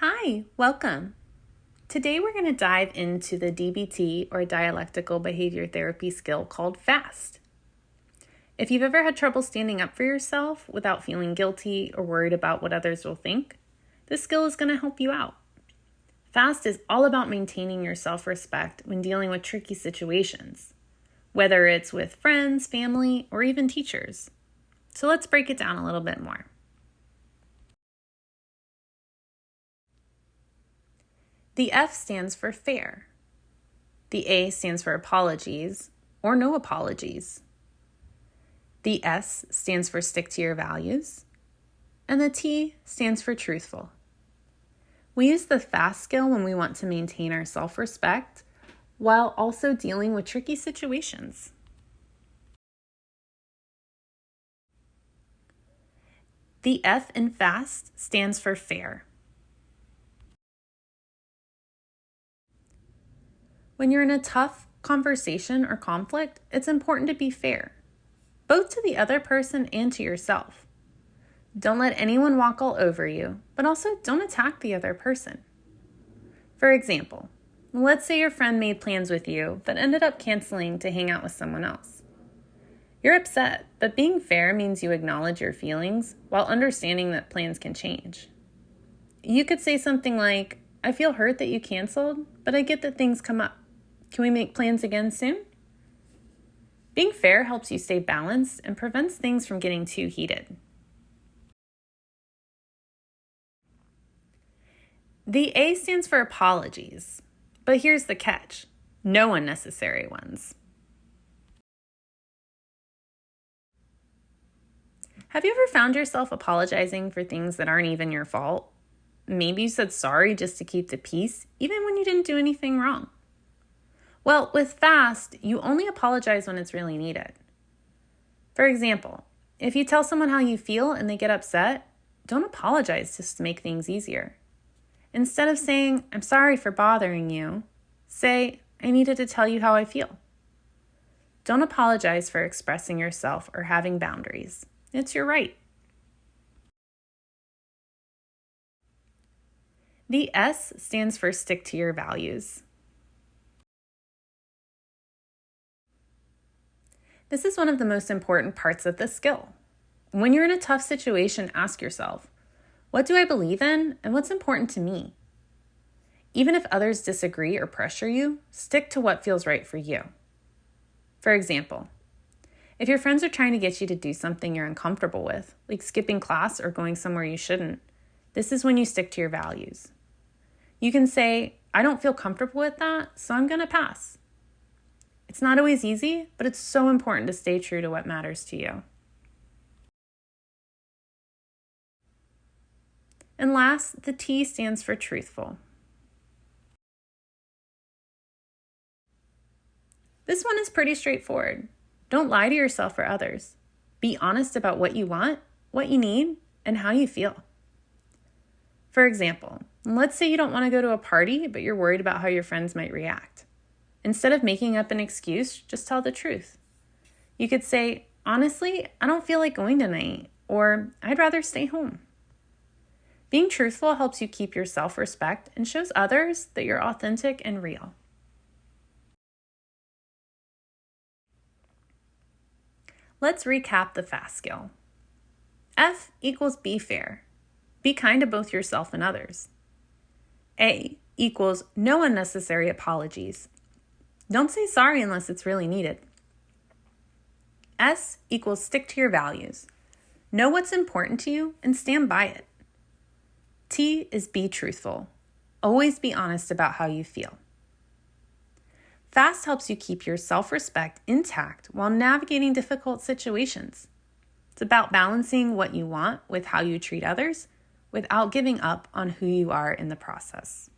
Hi, welcome. Today we're going to dive into the DBT or dialectical behavior therapy skill called FAST. If you've ever had trouble standing up for yourself without feeling guilty or worried about what others will think, this skill is going to help you out. FAST is all about maintaining your self-respect when dealing with tricky situations, whether it's with friends, family, or even teachers. So let's break it down a little bit more. The F stands for fair. The A stands for apologies or no apologies. The S stands for stick to your values. And the T stands for truthful. We use the FAST skill when we want to maintain our self-respect while also dealing with tricky situations. The F in FAST stands for fair. When you're in a tough conversation or conflict, it's important to be fair, both to the other person and to yourself. Don't let anyone walk all over you, but also don't attack the other person. For example, let's say your friend made plans with you but ended up canceling to hang out with someone else. You're upset, but being fair means you acknowledge your feelings while understanding that plans can change. You could say something like, "I feel hurt that you canceled, but I get that things come up. Can we make plans again soon?" Being fair helps you stay balanced and prevents things from getting too heated. The A stands for apologies, but here's the catch: no unnecessary ones. Have you ever found yourself apologizing for things that aren't even your fault? Maybe you said sorry just to keep the peace, even when you didn't do anything wrong. Well, with FAST, you only apologize when it's really needed. For example, if you tell someone how you feel and they get upset, don't apologize just to make things easier. Instead of saying, "I'm sorry for bothering you," say, "I needed to tell you how I feel." Don't apologize for expressing yourself or having boundaries. It's your right. The S stands for stick to your values. This is one of the most important parts of the skill. When you're in a tough situation, ask yourself, what do I believe in and what's important to me? Even if others disagree or pressure you, stick to what feels right for you. For example, if your friends are trying to get you to do something you're uncomfortable with, like skipping class or going somewhere you shouldn't, this is when you stick to your values. You can say, "I don't feel comfortable with that, so I'm going to pass." It's not always easy, but it's so important to stay true to what matters to you. And last, the T stands for truthful. This one is pretty straightforward. Don't lie to yourself or others. Be honest about what you want, what you need, and how you feel. For example, let's say you don't want to go to a party, but you're worried about how your friends might react. Instead of making up an excuse, just tell the truth. You could say, "Honestly, I don't feel like going tonight," or "I'd rather stay home." Being truthful helps you keep your self-respect and shows others that you're authentic and real. Let's recap the FAST skill. F equals be fair. Be kind to both yourself and others. A equals no unnecessary apologies. Don't say sorry unless it's really needed. S equals stick to your values. Know what's important to you and stand by it. T is be truthful. Always be honest about how you feel. FAST helps you keep your self-respect intact while navigating difficult situations. It's about balancing what you want with how you treat others without giving up on who you are in the process.